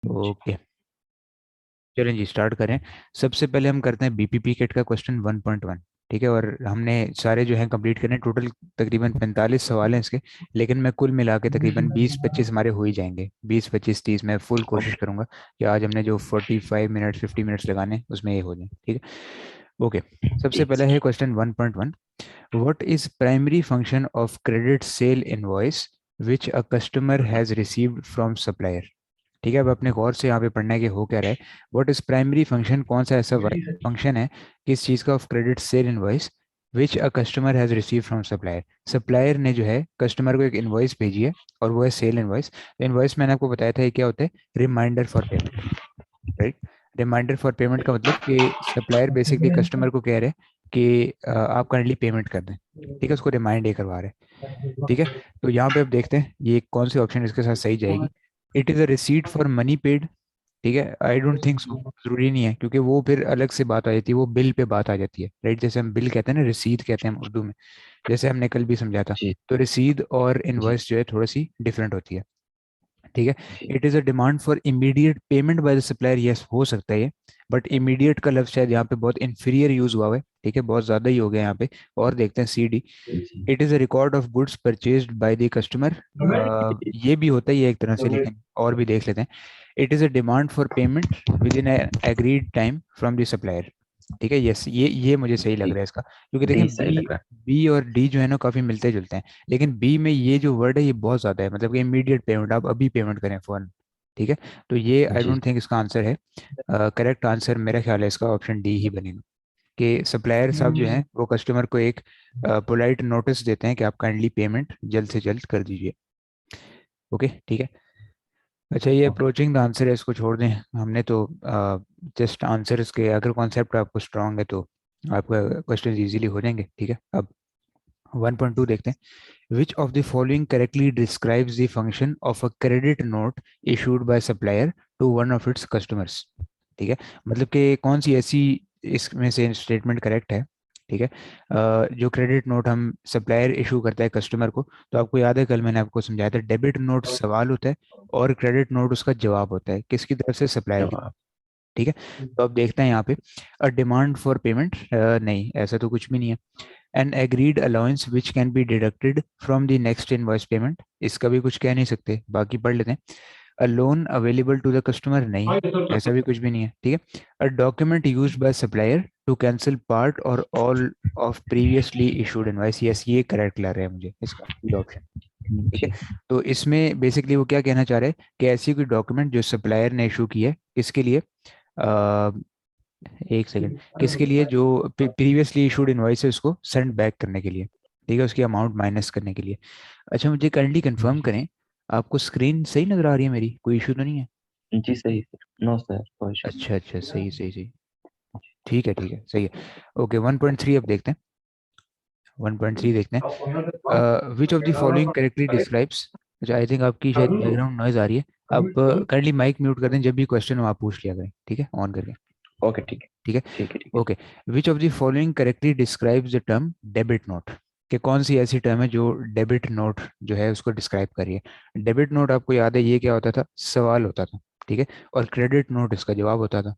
Okay, चलें जी start करें। सबसे पहले हम करते हैं बीपीपी किट का क्वेश्चन 1.1। ठीक है, और हमने सारे जो हैं कंप्लीट करने, टोटल तकरीबन 45 सवाल हैं इसके। लेकिन मैं कुल मिला के तकरीबन 20-25 हमारे हो ही जाएंगे, 20-25-30। मैं फुल कोशिश ओके। करूंगा कि आज हमने जो 45 मिनट्स 50 मिनट्स लगाने उसमें ये हो जाए। ठीक है, ओके। सबसे ठीक पहला है sir. Question 1.1। What is primary function of credit sale invoice which a customer has received from supplier. ठीक है, अब अपने गौर से यहाँ पे पढ़ना है कि हो क्या रहा है। व्हाट इज प्राइमरी फंक्शन, कौन सा ऐसा फंक्शन है किस चीज़ का, of credit sale invoice which a customer has receive from supplier. Supplier ने जो है कस्टमर को एक इनवॉइस भेजी है और वो है सेल इनवॉइस। इनवॉइस मैंने आपको बताया था ये क्या होता है, reminder for payment, right. Reminder for payment का मतलब कि सप्लायर बेसिकली कस्टमर को कह रहे हैं कि आप करंटली पेमेंट कर दें। ठीक है, उसको रिमाइंड ये करवा रहे हैं। ठीक है, तो यहाँ पे अब देखते हैं ये कौन सी ऑप्शन इसके साथ सही जाएगी। It is a receipt for money paid. ठीक है, आई डोंट थिंक सो, जरूरी नहीं है, क्योंकि वो फिर अलग से बात आ जाती है, वो बिल पे बात आ जाती है, राइट। जैसे हम बिल कहते हैं ना, रसीद कहते हैं हम उर्दू में, जैसे हमने कल भी समझा था। जी तो रसीद और जी इनवॉइस जो है थोड़ी सी डिफरेंट होती है। ठीक है, जी it is a demand for immediate payment by the supplier. Yes, हो सकता है ये, बट इमीडिएट का लफ्ज शायद यहाँ पे बहुत इन्फीरियर यूज हुआ है। ठीक है, बहुत ज़्यादा ही हो गया यहाँ पे। और देखते हैं सी डी। जी it is a record of goods purchased by the customer. ये भी होता ही है एक तरह से, लेकिन और भी देख लेते हैं। It is a demand for payment with in agreed time from the supplier. ठीक है, यस, ये मुझे सही लग जी। रहा है इसका, क्योंकि डी देखें सही बी, लग रहा बी और डी जो है ना काफ़ी मिलते जुलते हैं। लेकिन बी में ये जो वर्ड है ये बहुत ज़्यादा है, मतलब कि इमीडिएट पेमेंट, आप अभी पेमेंट करें फ़ौरन। ठीक है, तो ये है। आई जी डोंट थिंक इसका आंसर है। करेक्ट आंसर मेरा ख्याल है इसका ऑप्शन डी ही बनेगा, कि सप्लायर साहब जो हैं वो कस्टमर को एक पोलाइट नोटिस देते हैं कि आप काइंडली पेमेंट जल्द से जल्द कर दीजिए। ओके, ठीक है। अच्छा, ये ओके। अप्रोचिंग द आंसर है, इसको छोड़ दें। हमने तो जस्ट आंसर्स के अगर कॉन्सेप्ट आपको स्ट्रांग है तो आपका क्वेश्चन इजीली हो जाएंगे। ठीक है, अब 1.2 देखते हैं। Which of the following correctly describes the function of a credit note issued by supplier to one of its customers. ठीक है, मतलब कि कौन सी ऐसी इसमें से स्टेटमेंट करेक्ट है। ठीक है, जो क्रेडिट नोट हम सप्लायर इशू करता है कस्टमर को, तो आपको याद है कल मैंने आपको समझाया था, डेबिट नोट सवाल होता है और क्रेडिट नोट उसका जवाब होता है, किसकी तरफ से, सप्लायर की। जवाब। ठीक है, तो अब देखते हैं यहाँ पे। अ डिमांड फॉर पेमेंट, नहीं, ऐसा तो कुछ भी नहीं है। N agreed allowance which can be deducted from the next invoice payment, इसका भी कुछ कह नहीं सकते, बाकी पढ़ लेते हैं। A loan available to the customer, नहीं, ऐसा भी कुछ भी नहीं है। ठीक है, a document use by supplier to cancel part और all of previously issued invoice, yes, ये करेक्ट लग रहा है मुझे इसका डी ऑप्शन। ठीक है, जी तो इसमें बेसिकली वो क्या कहना चाह रहे हैं कि ऐसी कोई डॉक्यूमेंट जो सप्लायर ने इशू की है, किसके लिए, एक सेकंड, किसके लिए, जो प्रीवियसली इशूड इनवॉइस है उसको सेंड बैक करने के लिए। ठीक है, उसकी अमाउंट माइनस करने के लिए। अच्छा, मुझे काइंडली कंफर्म जी करें, आपको स्क्रीन सही नजर आ रही है मेरी, कोई इशू तो नहीं है। जी सही सर। नो सर, कोई इशू नहीं। अच्छा अच्छा, सही सही सही, ठीक है ठीक है, सही है। ओके, 1.3 अब देखते हैं। 1.3 देखते हैं। Which of the following correctly describes. अच्छा, आई थिंक आपकी शायद बैकग्राउंड नॉइज आ रही है। आप काइंडली माइक म्यूट कर दें, जब भी क्वेश्चन हो आप पूछ लिया करें, ठीक है, ऑन करके। ओके ठीक है। ठीक है, ठीक है ठीक है। Okay. Which of the following correctly describes the term debit note, कि कौन सी ऐसी टर्म है जो डेबिट नोट जो है उसको डिस्क्राइब कर रही है। डेबिट नोट आपको याद है ये क्या होता था, सवाल होता था। ठीक है, और क्रेडिट नोट इसका जवाब होता था।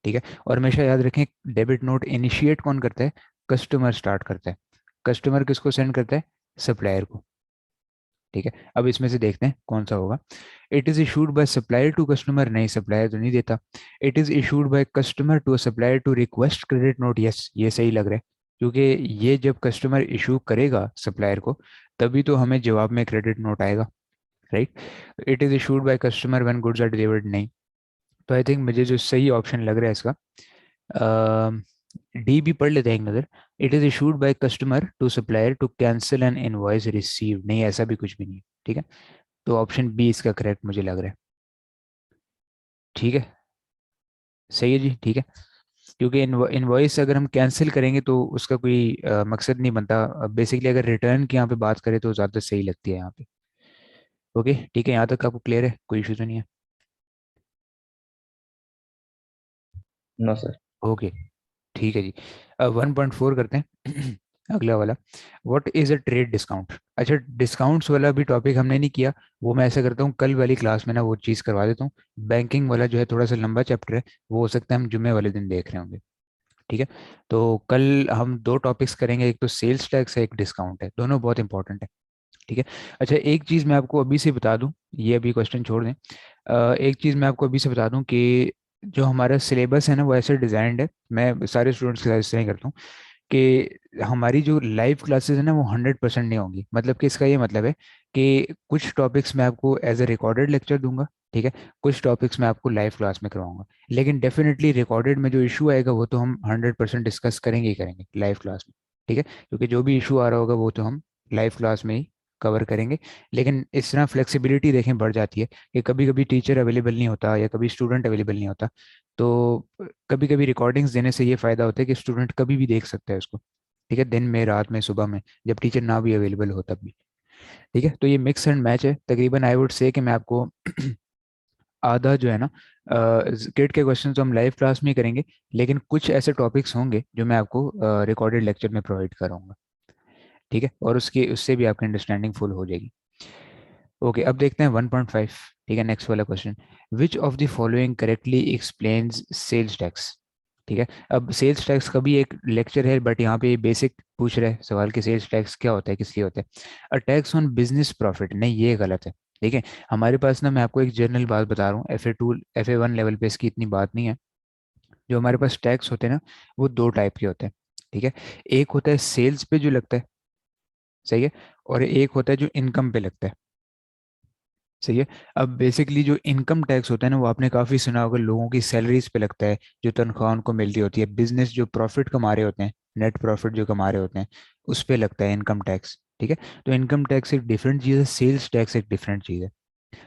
ठीक है, और हमेशा याद रखें, डेबिट नोट इनिशिएट कौन करता है, कस्टमर स्टार्ट करता है। कस्टमर किसको सेंड करता है, सप्लायर को। ठीक है, अब इसमें से देखते हैं कौन सा होगा। It is issued by supplier to customer, नहीं, सप्लायर तो नहीं देता। It is issued by customer to supplier to request credit note, yes, ये सही लग रहा है, क्योंकि ये जब कस्टमर इशू करेगा सप्लायर को तभी तो हमें जवाब में क्रेडिट नोट आएगा, right. It is issued by customer when goods are delivered, नहीं। तो आई थिंक मुझे जो सही ऑप्शन लग रहा है इसका, डी भी पढ़ लेते हैं एक नज़र। It is issued by customer to supplier to cancel an invoice received, नहीं, ऐसा भी कुछ भी नहीं है। ठीक है, तो ऑप्शन बी इसका करेक्ट मुझे लग रहा है। ठीक है, सही है जी, ठीक है। क्योंकि इनवॉइस अगर हम कैंसिल करेंगे तो उसका कोई मकसद नहीं बनता। बेसिकली अगर रिटर्न की यहाँ पे बात करें तो ज़्यादा सही लगती है यहाँ पे। ओके, ठीक है, यहाँ तक आपको क्लियर है, कोई इशू तो नहीं है। No sir. ओके, ठीक है जी। अब 1.4 करते हैं। अगला वाला, what is a trade discount. अच्छा, डिस्काउंट्स वाला भी टॉपिक हमने नहीं किया, वो मैं ऐसा करता हूँ कल वाली क्लास में ना वो चीज़ करवा देता हूँ। बैंकिंग वाला जो है थोड़ा सा लंबा चैप्टर है, वो हो सकता है हम जुम्मे वाले दिन देख रहे होंगे। ठीक है, तो कल हम दो टॉपिक्स करेंगे, एक तो सेल्स टैक्स है, एक डिस्काउंट है, दोनों बहुत इंपॉर्टेंट है। ठीक है। अच्छा, एक चीज़ मैं आपको अभी से बता दूं, ये अभी क्वेश्चन छोड़ दें। एक चीज़ मैं आपको अभी से बता दूं कि जो हमारा सिलेबस है ना वो ऐसे डिजाइंड है, मैं सारे स्टूडेंट्स के साथ इस तरह ही करता हूँ कि हमारी जो लाइव क्लासेस है ना वो 100% नहीं होंगी। मतलब कि इसका ये मतलब है कि कुछ टॉपिक्स मैं आपको एज ए रिकॉर्डेड लेक्चर दूंगा, ठीक है, कुछ टॉपिक्स मैं आपको लाइव क्लास में करवाऊंगा। लेकिन डेफिनेटली रिकॉर्डेड में जो इशू आएगा वो तो हम 100% डिस्कस करेंगे ही करेंगे लाइव क्लास में। ठीक है, क्योंकि जो भी इशू आ रहा होगा वो तो हम लाइव क्लास में ही कवर करेंगे। लेकिन इस तरह फ्लेक्सिबिलिटी देखें बढ़ जाती है कि कभी कभी टीचर अवेलेबल नहीं होता या कभी स्टूडेंट अवेलेबल नहीं होता, तो कभी कभी रिकॉर्डिंग्स देने से ये फ़ायदा होता है कि स्टूडेंट कभी भी देख सकता है उसको। ठीक है, दिन में, रात में, सुबह में, जब टीचर ना भी अवेलेबल हो तब भी। ठीक है, तो ये मिक्स एंड मैच है तकरीबन। आई वुड से कि मैं आपको आधा जो है ना किट के क्वेश्चन तो हम लाइव क्लास में ही करेंगे, लेकिन कुछ ऐसे टॉपिक्स होंगे जो मैं आपको रिकॉर्डेड लेक्चर में प्रोवाइड कराऊंगा। ठीक है, और उसकी उससे भी आपकी अंडरस्टैंडिंग फुल हो जाएगी। ओके, अब देखते हैं 1.5। ठीक है, नेक्स्ट वाला question, which of the following correctly explains sales tax. ठीक है, अब सेल्स टैक्स का भी एक लेक्चर है, बट यहाँ पे बेसिक पूछ रहे हैं सवाल कि सेल्स टैक्स क्या होता है, किस लिए होता है। A tax on business profit, नहीं ये गलत है। ठीक है, हमारे पास ना, मैं आपको एक जनरल बात बता रहा हूँ, FA2 FA1 लेवल पे इसकी इतनी बात नहीं है। जो हमारे पास टैक्स होते हैं ना वो दो टाइप के होते हैं। ठीक है, एक होता है सेल्स पे जो लगता है, सही है, और एक होता है जो इनकम पे लगता है। सही है। अब बेसिकली जो इनकम टैक्स होता है ना वो आपने काफ़ी सुना होगा, लोगों की सैलरीज पे लगता है, जो तनख्वाह उनको मिल रही होती है, बिजनेस जो प्रॉफिट कमा रहे होते हैं, नेट प्रॉफिट जो कमा रहे होते हैं, उस पे लगता है इनकम टैक्स। ठीक है, तो इनकम टैक्स एक डिफरेंट चीज़ है, सेल्स टैक्स एक डिफरेंट चीज़ है।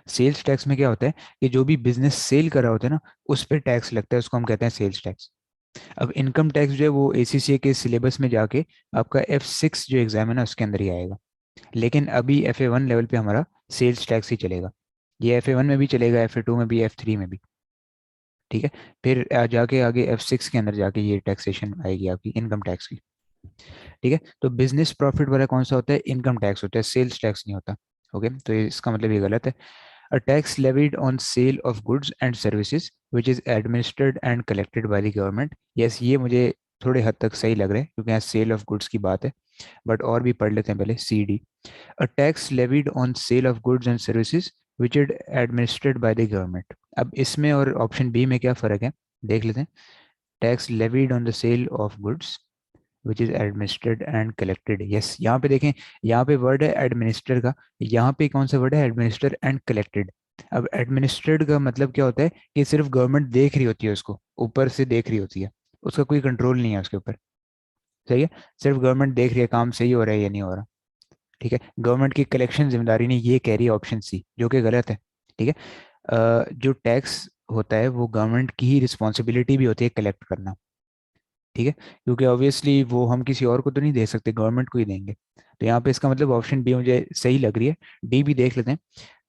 सेल्स टैक्स में क्या होता है कि जो भी बिजनेस सेल कर रहा होता है ना उस पर टैक्स लगता है, उसको हम कहते हैं सेल्स टैक्स। अब इनकम टैक्स जो है वो ACCA के सिलेबस में जाके आपका F6 जो एग्जाम है ना उसके अंदर ही आएगा। लेकिन अभी FA1 लेवल पे हमारा सेल्स टैक्स ही चलेगा। ये FA1 में भी चलेगा, FA2 में भी, F3 में भी। ठीक है, फिर जाके आगे F6 के अंदर जाके ये टैक्सेशन आएगी आपकी इनकम टैक्स की। ठीक है, तो बिजनेस प्रॉफिट वाला कौन सा होता है, इनकम टैक्स होता है, सेल्स टैक्स नहीं होता। ओके, तो इसका मतलब ये गलत है। A tax levied on sale of goods and services which is administered and collected by the government. Yes, ये मुझे थोड़े हद तक सही लग रहे हैं क्योंकि यहाँ सेल ऑफ गुड्स की बात है, बट और भी पढ़ लेते हैं पहले। CD, a tax levied on sale of goods and services which is administered by the government। अब इसमें और ऑप्शन बी में क्या फ़र्क है, देख लेते हैं। Tax levied on the sale of goods which is administered and collected, yes, यहाँ पे देखें, यहाँ पे वर्ड है एडमिनिस्टर का, यहाँ पे कौन सा वर्ड है, एडमिनिस्टर एंड कलेक्टेड। अब एडमिनिस्ट्रेड का मतलब क्या होता है कि सिर्फ गवर्नमेंट देख रही होती है उसको, ऊपर से देख रही होती है, उसका कोई कंट्रोल नहीं है उसके ऊपर। सही है, सिर्फ गवर्नमेंट देख रही है काम सही हो रहा है या नहीं हो रहा। ठीक है, गवर्नमेंट की कलेक्शन जिम्मेदारी नहीं, ये कह रही है ऑप्शन सी, जो कि गलत है। ठीक है, जो टैक्स होता है वो गवर्नमेंट की ही रिस्पॉन्सिबिलिटी भी होती है कलेक्ट करना। ठीक है, क्योंकि ऑब्वियसली वो हम किसी और को तो नहीं दे सकते, गवर्नमेंट को ही देंगे। तो यहाँ पे इसका मतलब ऑप्शन बी मुझे सही लग रही है। डी भी देख लेते हैं,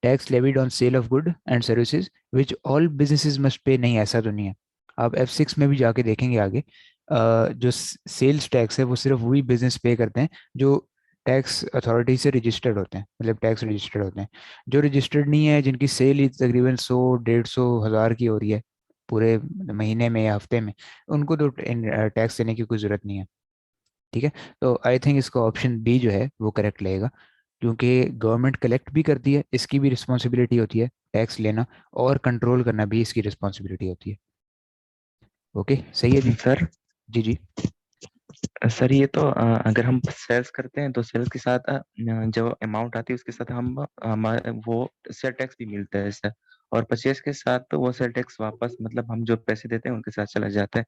tax levied on sale of good and services which all businesses must pay, नहीं ऐसा तो नहीं है। आप F6 में भी जाके देखेंगे आगे, जो सेल्स टैक्स है वो सिर्फ वही बिजनेस पे करते हैं जो टैक्स अथॉरिटी से रजिस्टर्ड होते हैं, मतलब टैक्स रजिस्टर्ड होते हैं। जो रजिस्टर्ड नहीं है, जिनकी सेल ही तकरीबन 100, 150, 1000 की हो रही है पूरे महीने में या हफ्ते में, उनको तो टैक्स देने की कोई ज़रूरत नहीं है। ठीक है, तो आई थिंक इसका ऑप्शन बी जो है वो करेक्ट रहेगा, क्योंकि गवर्नमेंट कलेक्ट भी करती है, इसकी भी रिस्पॉन्सिबिलिटी होती है टैक्स लेना, और कंट्रोल करना भी इसकी रिस्पॉन्सिबिलिटी होती है। ओके, सही है जी। सर जी जी। सर ये तो अगर हम सेल्स करते हैं तो सेल्स के साथ जो अमाउंट आती है उसके साथ हम हमारे वो सेल टैक्स भी मिलता है सर। और परचेज के साथ तो वो सेल टैक्स वापस मतलब हम जो पैसे देते हैं उनके साथ चला जाता है।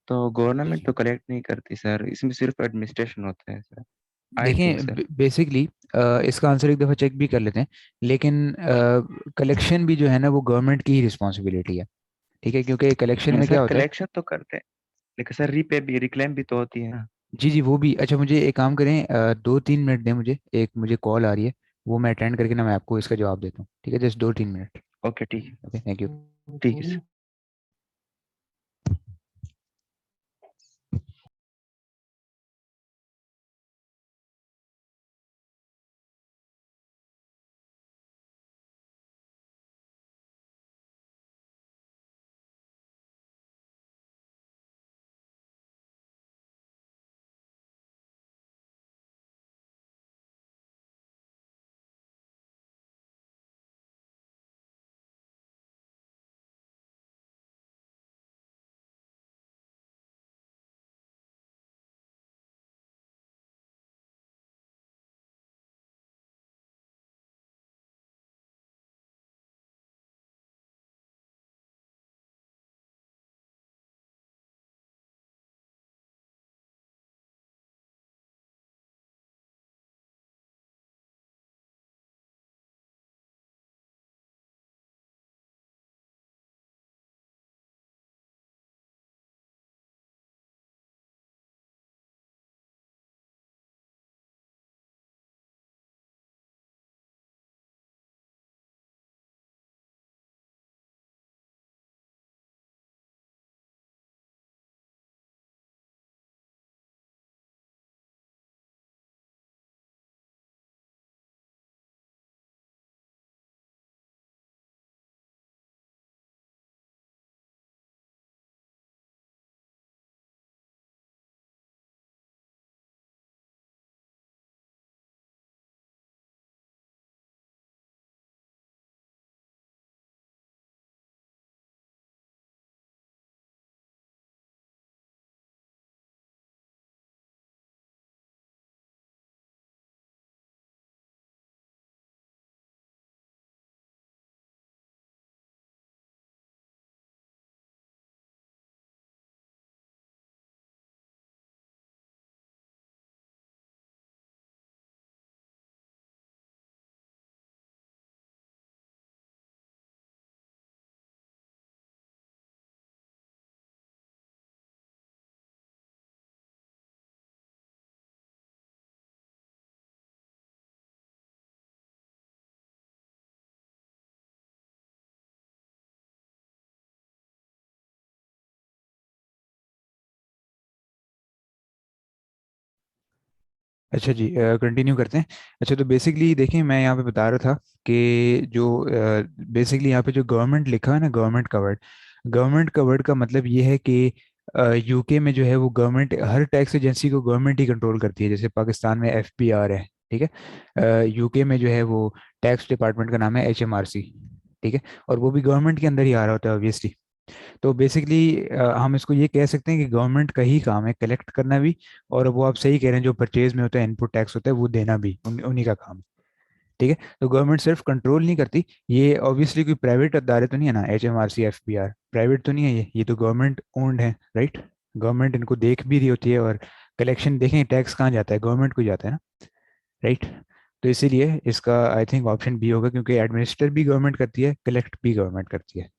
तो गवर्नमेंट तो कलेक्ट नहीं करती सर, इसमें सिर्फ एडमिनिस्ट्रेशन होता है सर। I think sir. देखें, बेसिकली इसका आंसर एक दफ़ा चेक भी कर लेते हैं, लेकिन कलेक्शन भी जो है ना वो गवर्नमेंट की ही रिस्पॉन्सिबिलिटी है। ठीक है, क्योंकि कलेक्शन में सर क्या होता है। कलेक्शन तो करते हैं लेकिन सर रीपे भी रिक्लेम भी तो होती है ना। जी जी, वो भी। अच्छा, मुझे एक काम करें, 2-3 मिनट दें मुझे, एक मुझे कॉल आ रही है, वो मैं अटेंड करके ना मैं आपको इसका जवाब देता हूँ। ठीक है, जस्ट 2-3 मिनट। ओके ठीक है। Okay, thank you. ठीक है सर। अच्छा जी, कंटिन्यू करते हैं। अच्छा, तो बेसिकली देखिए, मैं यहाँ पे बता रहा था कि जो बेसिकली यहाँ पे जो गवर्नमेंट लिखा है ना, गवर्नमेंट कवर्ड का मतलब ये है कि यूके में जो है वो गवर्नमेंट हर टैक्स एजेंसी को गवर्नमेंट ही कंट्रोल करती है। जैसे पाकिस्तान में एफबीआर है, ठीक है, यूके में जो है वो टैक्स डिपार्टमेंट का नाम है एचएमआरसी, ठीक है, और वो भी गवर्नमेंट के अंदर ही आ रहा होता है ऑब्वियसली। तो बेसिकली हम इसको ये कह सकते हैं कि गवर्नमेंट का ही काम है कलेक्ट करना भी, और वो आप सही कह रहे हैं, जो परचेज में होता है इनपुट टैक्स होता है वो देना भी उन्हीं का काम है। ठीक है, तो गवर्नमेंट सिर्फ कंट्रोल नहीं करती। ये ऑब्वियसली कोई प्राइवेट अदारे तो नहीं है ना, एचएमआरसी एफबीआर प्राइवेट तो नहीं है, ये तो गवर्नमेंट ओन्ड है, राइट। गवर्नमेंट इनको देख भी रही होती है, और कलेक्शन देखें टैक्स कहाँ जाता है, गवर्नमेंट को ही जाता है ना, राइट। तो इसीलिए इसका आई थिंक ऑप्शन बी होगा, क्योंकि एडमिनिस्टर भी गवर्नमेंट करती है, कलेक्ट भी गवर्नमेंट करती है।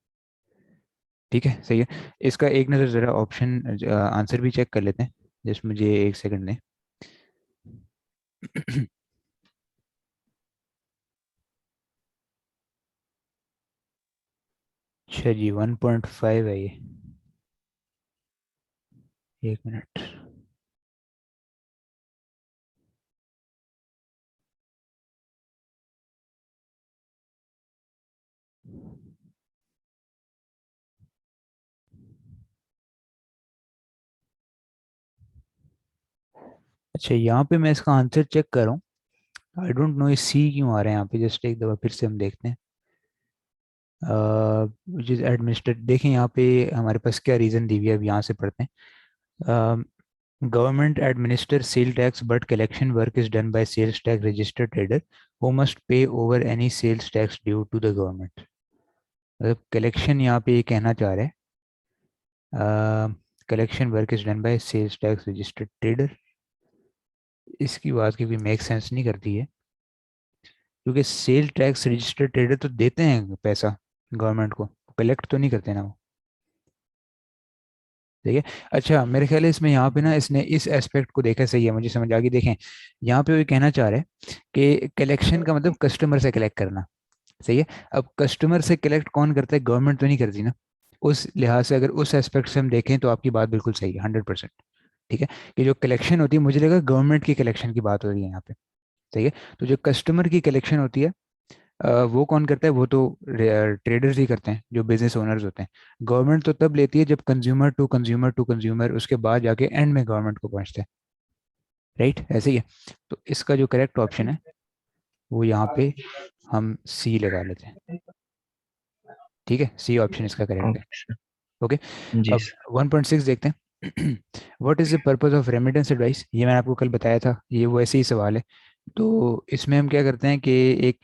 ठीक है, सही है। इसका एक नज़र ज़रा ऑप्शन आंसर भी चेक कर लेते हैं, जस्ट मुझे एक सेकंड दें। अच्छा जी, 1.5 है ये, एक मिनट। अच्छा, यहाँ पे मैं इसका आंसर चेक कर रहा हूँ। आई डोंट नो ये सी क्यों आ रहा है यहाँ पे, जस्ट एक दफ़ा फिर से हम देखते हैं। जिस एडमिनिस्ट्रेट देखें यहाँ पे हमारे पास क्या रीज़न दी हुई है, अब यहाँ से पढ़ते हैं। Government administer sale tax but collection work is done by sales tax registered trader who must pay over any sales tax due to the government. मतलब कलेक्शन यहाँ पे ये कहना चाह रहे हैं, collection work is done by sales tax registered trader. इसकी बात की भी मेक सेंस नहीं करती है, क्योंकि सेल टैक्स रजिस्टर्ड ट्रेडर तो देते हैं पैसा गवर्नमेंट को, कलेक्ट तो नहीं करते ना वो। ठीक है। अच्छा, मेरे ख्याल है इसमें यहाँ पे ना इसने इस एस्पेक्ट को देखा, सही है, मुझे समझ आ गई। देखें, यहाँ पे वो कहना चाह रहे हैं कि कलेक्शन का मतलब कस्टमर से कलेक्ट करना, सही है। अब कस्टमर से कलेक्ट कौन करता है, गवर्नमेंट तो नहीं करती ना। उस लिहाज से, अगर उस एस्पेक्ट से हम देखें, तो आपकी बात बिल्कुल सही है, 100%। ठीक है, कि जो कलेक्शन होती है, मुझे लगा गवर्नमेंट की कलेक्शन की बात हो रही है यहाँ पे। सही है। तो जो कस्टमर की कलेक्शन होती है, वो कौन करता है, वो तो ट्रेडर्स ही करते हैं, जो बिजनेस ओनर्स होते हैं। गवर्नमेंट तो तब लेती है जब consumer to consumer to consumer, उसके बाद जाके एंड में गवर्नमेंट को पहुंचता है, राइट, ऐसे ही है। तो इसका जो करेक्ट ऑप्शन है वो यहाँ पे हम सी लगा लेते हैं। ठीक है, सी ऑप्शन इसका करेक्ट है। Okay sir. ओके। जी अब सर। 1.6 देखते हैं। What is the purpose of remittance advice, ये मैंने आपको कल बताया था, ये वो ऐसे ही सवाल है। तो इसमें हम क्या करते हैं कि एक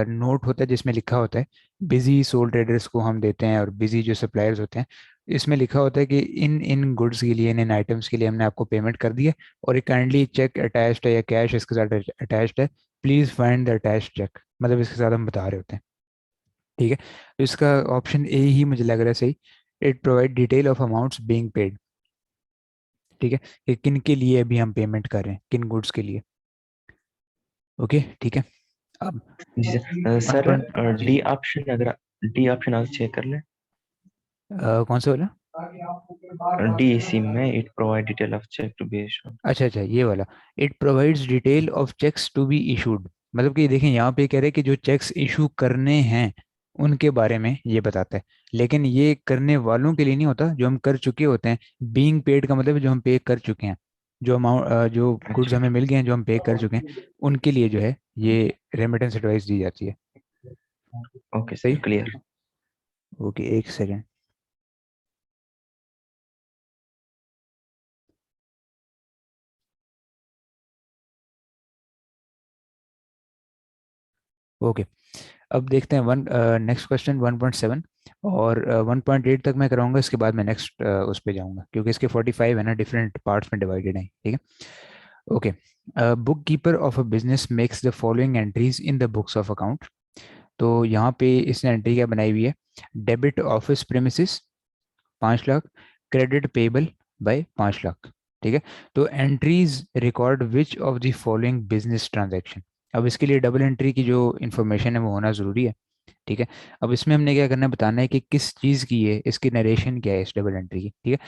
नोट होता है जिसमें लिखा होता है, बिजी सोल ट्रेडर्स को हम देते हैं, और बिजी जो सप्लायर्स होते हैं, इसमें लिखा होता है कि इन इन गुड्स के लिए, इन आइटम्स के लिए हमने आपको पेमेंट कर दी है, और एक काइंडली चेक अटैच्ड है या कैश इसके साथ अटैच्ड है, please find the attached cheque, मतलब इसके साथ हम बता रहे होते हैं। ठीक है, तो इसका ऑप्शन ए ही मुझे लग रहा है सही। It provide detail of amounts being paid. ठीक है, कि किन के लिए अभी हम पेमेंट कर रहे हैं, किन गुड्स के लिए। ओके, ठीक है। अब जी सर। वन सर, पॉइंट जी डी जी, ऑप्शन अगर डी ऑप्शन आप चेक कर लें। कौन सा वाला? डी सी में it provide detail of cheque to be issued. अच्छा अच्छा, ये वाला, it provides detail of cheques to be issued. मतलब कि देखें, यहाँ पे कह रहे हैं कि जो चेक्स इशू करने हैं उनके बारे में ये बताता है, लेकिन ये करने वालों के लिए नहीं होता, जो हम कर चुके होते हैं। बीइंग पेड का मतलब है जो हम पे कर चुके हैं, जो अमाउंट, जो गुड्स अच्छा। हमें मिल गए हैं, जो हम पे कर चुके हैं, उनके लिए जो है ये रेमिटेंस एडवाइस दी जाती है। ओके सही। Sir, clear. ओके, एक सेकेंड। ओके, अब देखते हैं वन नेक्स्ट क्वेश्चन 1.7, और 1.8 तक मैं कराऊंगा, इसके बाद मैं नेक्स्ट उस पे जाऊंगा, क्योंकि इसके 45 है ना, डिफरेंट पार्ट्स में डिवाइडेड है। ठीक है। Okay, book keeper of a business makes the following entries in the books of account. तो यहाँ पे इसने एंट्री क्या बनाई हुई है, debit office premises 5 lakh, credit payable by 5 lakh. ठीक है, तो entries record which of the following business transaction. अब इसके लिए डबल एंट्री की जो इन्फॉर्मेशन है वो होना ज़रूरी है। ठीक है, अब इसमें हमने क्या करना है, बताना है कि किस चीज़ की है, इसकी नरेशन क्या है इस डबल एंट्री की। ठीक है,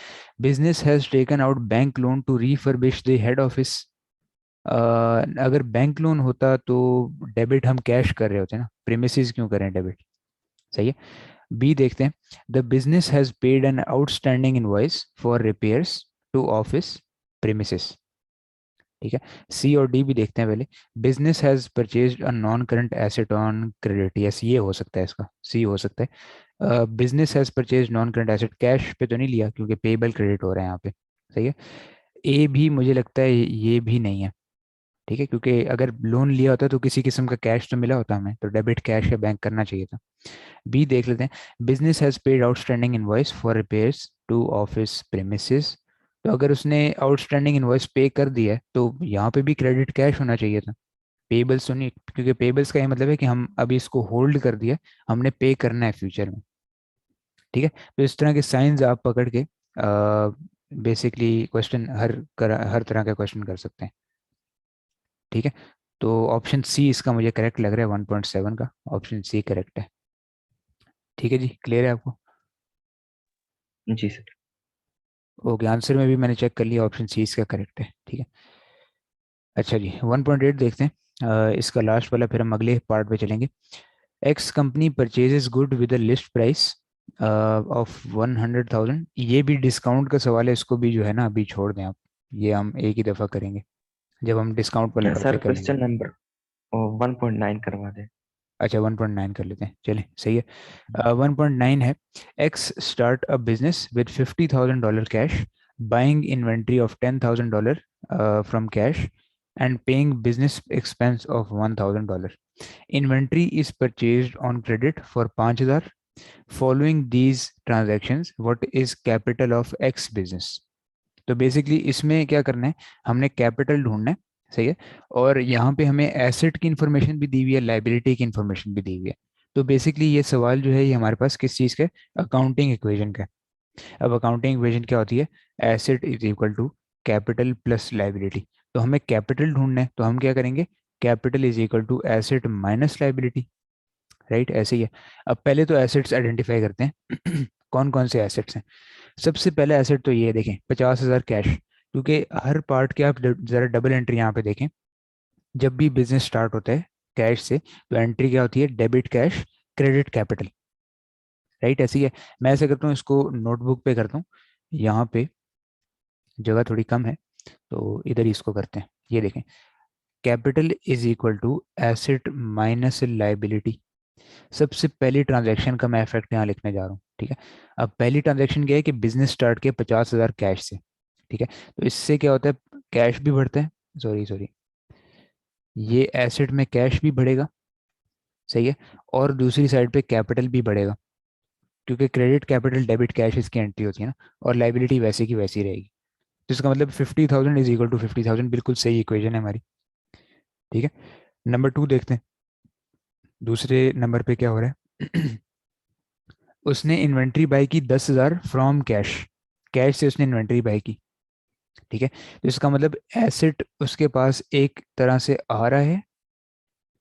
business has taken out bank loan to refurbish the head office, अगर बैंक लोन होता तो डेबिट हम कैश कर रहे होते ना, प्रीमिसेस क्यों करें डेबिट। सही है। बी देखते हैं, the business has paid an outstanding invoice for repairs to office premises. ठीक है। सी और डी भी देखते हैं पहले, business has purchased a non current asset on credit. Yes, ये हो सकता है, इसका सी हो सकता है। Business has purchase non current asset, cash पे तो नहीं लिया क्योंकि पेबल क्रेडिट हो रहा है यहाँ पे। सही है। ए भी मुझे लगता है ये भी नहीं है। ठीक है, क्योंकि अगर लोन लिया होता तो किसी किस्म का कैश तो मिला होता हमें, तो डेबिट कैश या बैंक करना चाहिए था। बी देख लेते हैं, business has paid outstanding invoice for repairs to office premises. तो अगर उसने आउटस्टैंडिंग इनवॉइस पे कर दिया है तो यहाँ पे भी क्रेडिट कैश होना चाहिए था, पेबल्स तो नहीं, क्योंकि पेबल्स का ये मतलब है कि हम अभी इसको होल्ड कर दिया, हमने पे करना है फ्यूचर में। ठीक है। तो इस तरह के साइंस आप पकड़ के बेसिकली क्वेश्चन हर तरह का क्वेश्चन कर सकते हैं। ठीक है। तो ऑप्शन सी इसका मुझे करेक्ट लग रहा है, 1.7 का ऑप्शन सी करेक्ट है। ठीक है जी, क्लियर है आपको। जी सर। ओके, आंसर में भी मैंने चेक कर लिया, ऑप्शन सी इसका करेक्ट है। ठीक है। अच्छा जी, 1.8 देखते हैं, इसका लास्ट वाला, फिर हम अगले पार्ट पे चलेंगे। X company purchases good with a list price of 100,000। ये भी डिस्काउंट का सवाल है, इसको भी जो है ना अभी छोड़ दें आप, ये हम एक ही दफ़ा करेंगे जब हम डिस्काउंट वाले सर टॉपिक करेंगे। क्वेश्चन नंबर 1.9 करवा दें। अच्छा, 1.9 कर लेते हैं, चलिए सही है। 1.9 है, x start a business with $50,000 cash, buying inventory of $10,000 from cash and paying business expense of $1,000। Inventory is purchased on credit for 5,000। Following these transactions what is capital of x business. तो basically इसमें क्या करना है, हमने capital ढूंढना है। सही है। और यहाँ पे हमें एसेट की इंफॉर्मेशन भी दी हुई है, लाइबिलिटी की इंफॉर्मेशन भी दी हुई है। तो बेसिकली ये सवाल जो है ये हमारे पास किस चीज़ का है, अकाउंटिंग इक्वेशन का है। अब अकाउंटिंग इक्वेशन क्या होती है, asset is equal to capital plus liability. तो हमें कैपिटल ढूंढना है, तो हम क्या करेंगे, capital is equal to asset minus liability. Right, ऐसे ही है। अब पहले तो एसेट्स आइडेंटिफाई करते हैं कौन कौन से एसेट्स हैं। सबसे पहला एसेट तो ये देखें, 50,000 कैश, क्योंकि हर पार्ट के आप जरा डबल एंट्री यहाँ पे देखें। जब भी बिजनेस स्टार्ट होता है कैश से, तो एंट्री क्या होती है, debit cash, credit capital. Right, ऐसी है। मैं ऐसे करता हूँ, इसको नोटबुक पे करता हूँ, यहाँ पे जगह थोड़ी कम है, तो इधर ही इसको करते हैं। ये देखें, capital is equal to asset minus liability. सबसे पहली ट्रांजैक्शन का मैं इफेक्ट यहाँ लिखने जा रहा हूँ। ठीक है। अब पहली ट्रांजैक्शन क्या है कि बिजनेस स्टार्ट किया 50,000 कैश से। ठीक है। तो इससे क्या होता है, कैश भी बढ़ता है, सॉरी सॉरी, ये एसेट में कैश भी बढ़ेगा। सही है। और दूसरी साइड पे कैपिटल भी बढ़ेगा, क्योंकि क्रेडिट कैपिटल डेबिट कैश इसकी एंट्री होती है ना, और लाइबिलिटी वैसी की वैसी रहेगी। तो इसका मतलब 50,000 इज इक्वल टू 50,000, बिल्कुल सही इक्वेशन है हमारी। ठीक है। नंबर 2 देखते हैं, दूसरे नंबर पे क्या हो रहा है उसने इन्वेंट्री बाय की 10,000 फ्रॉम कैश, कैश से उसने इन्वेंट्री बाय की। ठीक है। तो इसका मतलब एसेट उसके पास एक तरह से आ रहा है।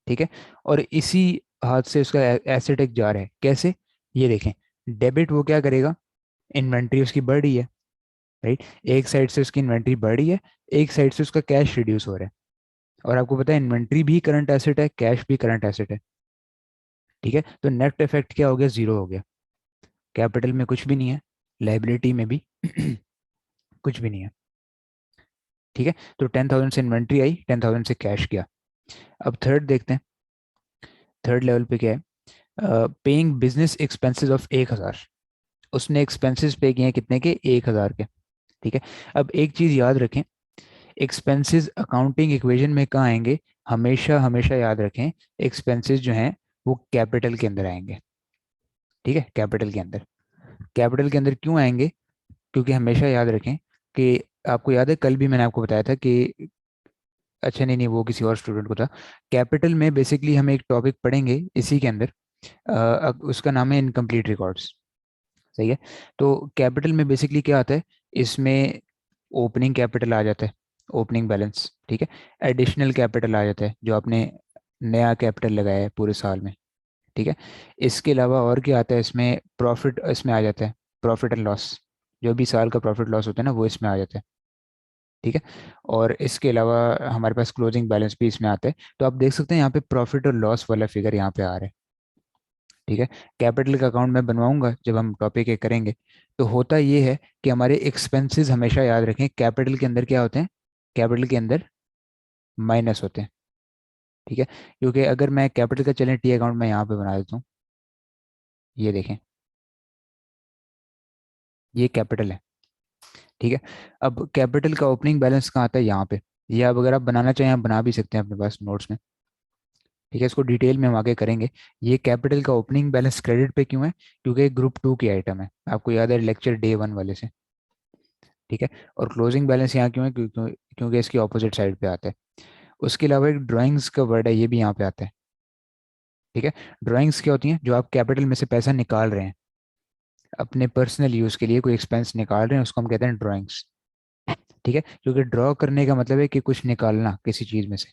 ठीक है। और इसी हाथ से उसका एसेट एक जा रहा है, कैसे, ये देखें, डेबिट वो क्या करेगा, इन्वेंट्री उसकी बढ़ रही है। राइट, एक साइड से उसकी इन्वेंट्री बढ़ रही है, एक साइड से उसका कैश रिड्यूस हो रहा है। और आपको पता है इन्वेंट्री भी करंट एसेट है, कैश भी करंट एसेट है। ठीक है। तो नेट इफेक्ट क्या हो गया, जीरो हो गया। कैपिटल में कुछ भी नहीं है, लाइबिलिटी में भी कुछ भी नहीं है। ठीक है। तो 10,000 से इन्वेंट्री आई, 10,000 से कैश गया। अब थर्ड देखते हैं, थर्ड लेवल पे क्या है, पेइंग बिजनेस एक्सपेंसेस ऑफ 1,000। उसने एक्सपेंसेस पे किए हैं कितने के, 1,000 के। ठीक है। अब एक चीज याद रखें, एक्सपेंसेस अकाउंटिंग इक्वेशन में कहाँ आएंगे, हमेशा हमेशा याद रखें, एक्सपेंसेस जो हैं वो कैपिटल के अंदर आएंगे। ठीक है, कैपिटल के अंदर। कैपिटल के अंदर क्यों आएंगे, क्योंकि हमेशा याद रखें कि आपको याद है कल भी मैंने आपको बताया था कि, अच्छा नहीं नहीं, वो किसी और स्टूडेंट को था। कैपिटल में बेसिकली हम एक टॉपिक पढ़ेंगे इसी के अंदर, उसका नाम है इनकम्प्लीट रिकॉर्ड्स। सही है। तो कैपिटल में बेसिकली क्या आता है, इसमें ओपनिंग कैपिटल आ जाता है, ओपनिंग बैलेंस। ठीक है। एडिशनल कैपिटल आ जाता है, जो आपने नया कैपिटल लगाया है पूरे साल में। ठीक है। इसके अलावा और क्या आता है इसमें, प्रॉफिट इसमें आ जाता है, प्रॉफिट एंड लॉस, जो भी साल का प्रॉफिट लॉस होता है ना वो इसमें आ जाता है। ठीक है। और इसके अलावा हमारे पास क्लोजिंग बैलेंस भी इसमें आता है। तो आप देख सकते हैं यहाँ पे प्रॉफिट और लॉस वाला फिगर यहाँ पे आ रहा है। ठीक है। कैपिटल का अकाउंट मैं बनवाऊंगा जब हम टॉपिक ये करेंगे। तो होता ये है कि हमारे एक्सपेंसेस हमेशा याद रखें कैपिटल के अंदर क्या होते हैं, कैपिटल के अंदर माइनस होते हैं। ठीक है। क्योंकि अगर मैं कैपिटल का चलें टी अकाउंट में यहाँ पे बना देता हूँ, ये देखें, ये कैपिटल है। ठीक है। अब कैपिटल का ओपनिंग बैलेंस कहाँ आता है, यहाँ पे। ये अब अगर आप बनाना चाहें आप बना भी सकते हैं अपने पास नोट्स में। ठीक है, इसको डिटेल में हम आगे करेंगे। ये कैपिटल का ओपनिंग बैलेंस क्रेडिट पे क्यों है, क्योंकि ग्रुप टू की आइटम है, आपको याद है लेक्चर डे वन वाले से। ठीक है। और क्लोजिंग बैलेंस यहाँ क्यों है, क्योंकि इसकी ऑपोजिट साइड पे आता है। उसके अलावा एक ड्राइंग्स का वर्ड है, ये भी यहाँ पे आता है। ठीक है। ड्राइंग्स क्या होती हैं, जो आप कैपिटल में से पैसा निकाल रहे हैं अपने पर्सनल यूज के लिए, कोई एक्सपेंस निकाल रहे हैं, उसको हम कहते हैं ड्राइंग्स। ठीक है, क्योंकि ड्रॉ करने का मतलब है कि कुछ निकालना किसी चीज में से।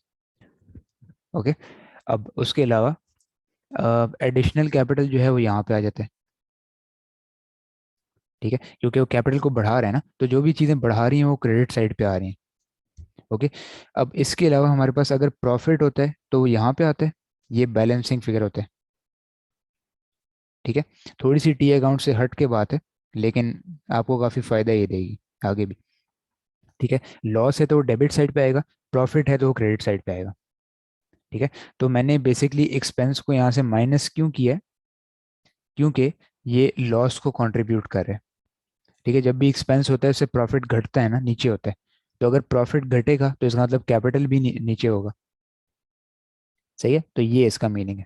ओके। अब उसके अलावा एडिशनल कैपिटल जो है वो यहाँ पे आ जाता है। ठीक है, क्योंकि वो कैपिटल को बढ़ा रहे हैं ना, तो जो भी चीज़ें बढ़ा रही हैं वो क्रेडिट साइड पे आ रही हैं। ओके। अब इसके अलावा हमारे पास अगर प्रॉफिट होता है तो वो यहाँ पे आता है, ये बैलेंसिंग फिगर होता है। ठीक है। थोड़ी सी टी अकाउंट से हट के बात है, लेकिन आपको काफ़ी फायदा ये देगी आगे भी। ठीक है। लॉस है तो वो डेबिट साइड पे आएगा, प्रॉफिट है तो वो क्रेडिट साइड पे आएगा। ठीक है। तो मैंने बेसिकली एक्सपेंस को यहाँ से माइनस क्यों किया है, क्योंकि ये लॉस को कंट्रीब्यूट कर रहा है। ठीक है, जब भी एक्सपेंस होता है उससे प्रॉफिट घटता है ना, नीचे होता है। तो अगर प्रॉफिट घटेगा तो इसका मतलब कैपिटल भी नीचे होगा। सही है, तो ये इसका मीनिंग है।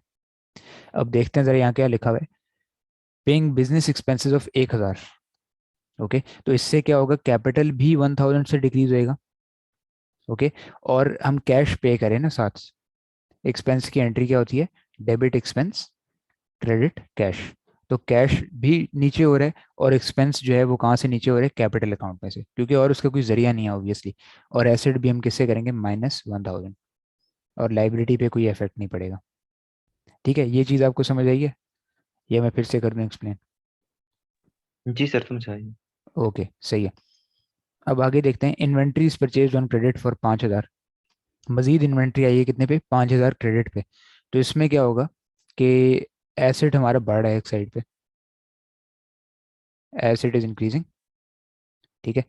अब देखते हैं जरा यहाँ क्या लिखा हुआ है। Paying business expenses of 1,000। Okay, तो इससे क्या होगा, कैपिटल भी 1,000 से डिक्रीज होएगा। ओके। और हम कैश पे करें ना साथ, एक्सपेंस की एंट्री क्या होती है, डेबिट एक्सपेंस क्रेडिट कैश। तो कैश भी नीचे हो रहा है, और एक्सपेंस जो है वो कहाँ से नीचे हो रहा है, कैपिटल अकाउंट में से, क्योंकि और उसका कोई जरिया नहीं है ऑब्वियसली। और एसेट भी हम किससे करेंगे, -1,000। और लाइबिलिटी पे कोई इफेक्ट नहीं पड़ेगा। ठीक है, ये चीज़ आपको समझ आई है, ये मैं फिर से कर दूँ एक्सप्लेन। जी सर, समझाइए। ओके, सही है। अब आगे देखते हैं, inventories purchase on credit for 5,000। मजीद इन्वेंट्री आई है कितने पे, 5,000 क्रेडिट पे। तो इसमें क्या होगा कि एसेट हमारा बढ़ रहा है एक साइड पे, एसेट इज इंक्रीजिंग। ठीक है।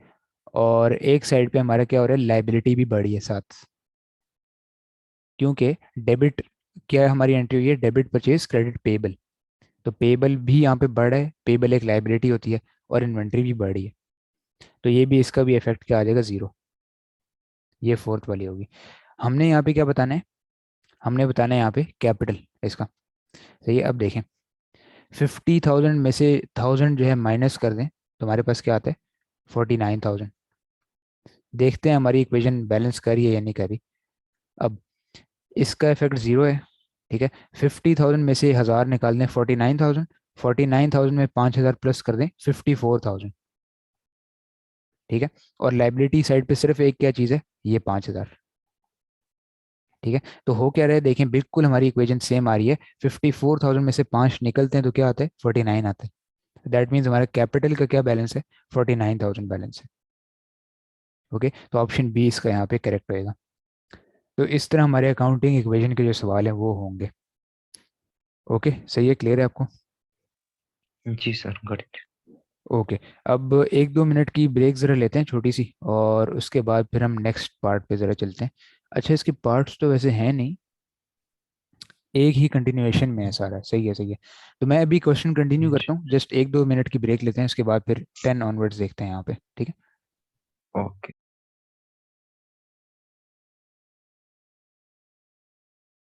और एक साइड पे हमारा क्या हो रहा है, लाइबिलिटी भी बढ़ी है साथ, क्योंकि डेबिट, क्या है हमारी एंट्री हुई है, डेबिट परचेज क्रेडिट पेबल। तो पेबल भी यहाँ पे बढ़ा है, पेबल एक लाइबिलिटी होती है, और इन्वेंट्री भी बढ़ी है। तो ये भी, इसका भी इफेक्ट क्या आ जाएगा, जीरो। ये फोर्थ वाली होगी। हमने यहाँ पे क्या बताना है, हमने बताना है यहाँ पे कैपिटल इसका। सही है। अब देखें, 50,000 में से 1,000 जो है माइनस कर दें तो हमारे पास क्या आता है, 49,000। देखते हैं हमारी इक्वेशन बैलेंस करी है या नहीं करी। अब इसका इफेक्ट जीरो है। ठीक है। 50,000 में से 1,000 निकाल दें, 49,000। 49,000 में 5,000 प्लस कर दें, 54,000। ठीक है। और लाइबिलिटी साइड पे सिर्फ एक क्या चीज़ है, ये 5,000। ठीक है। तो हो क्या रहा है, देखें बिल्कुल हमारी इक्वेशन सेम आ रही है। 54,000 में से 5 निकलते हैं तो क्या आता है, 49 आता है। दैट मीन्स हमारा कैपिटल का क्या बैलेंस है, 49,000 बैलेंस है। ओके, तो ऑप्शन बी इसका यहाँ पे करेक्ट रहेगा। तो इस तरह हमारे अकाउंटिंग इक्वेशन के जो सवाल हैं वो होंगे। ओके, सही है, क्लियर है आपको। जी सर, गॉट इट। ओके। अब 1-2 मिनट की ब्रेक ज़रा लेते हैं छोटी सी, और उसके बाद फिर हम नेक्स्ट पार्ट पे ज़रा चलते हैं। अच्छा, इसके पार्ट्स तो वैसे हैं नहीं, एक ही कंटिन्यूएशन में है सारा। सही है, सही है। तो मैं अभी क्वेश्चन कंटिन्यू जी। करता हूँ, जस्ट 1-2 मिनट की ब्रेक लेते हैं, उसके बाद फिर 10 ऑनवर्ड्स देखते हैं यहाँ पे। ठीक है। ओके।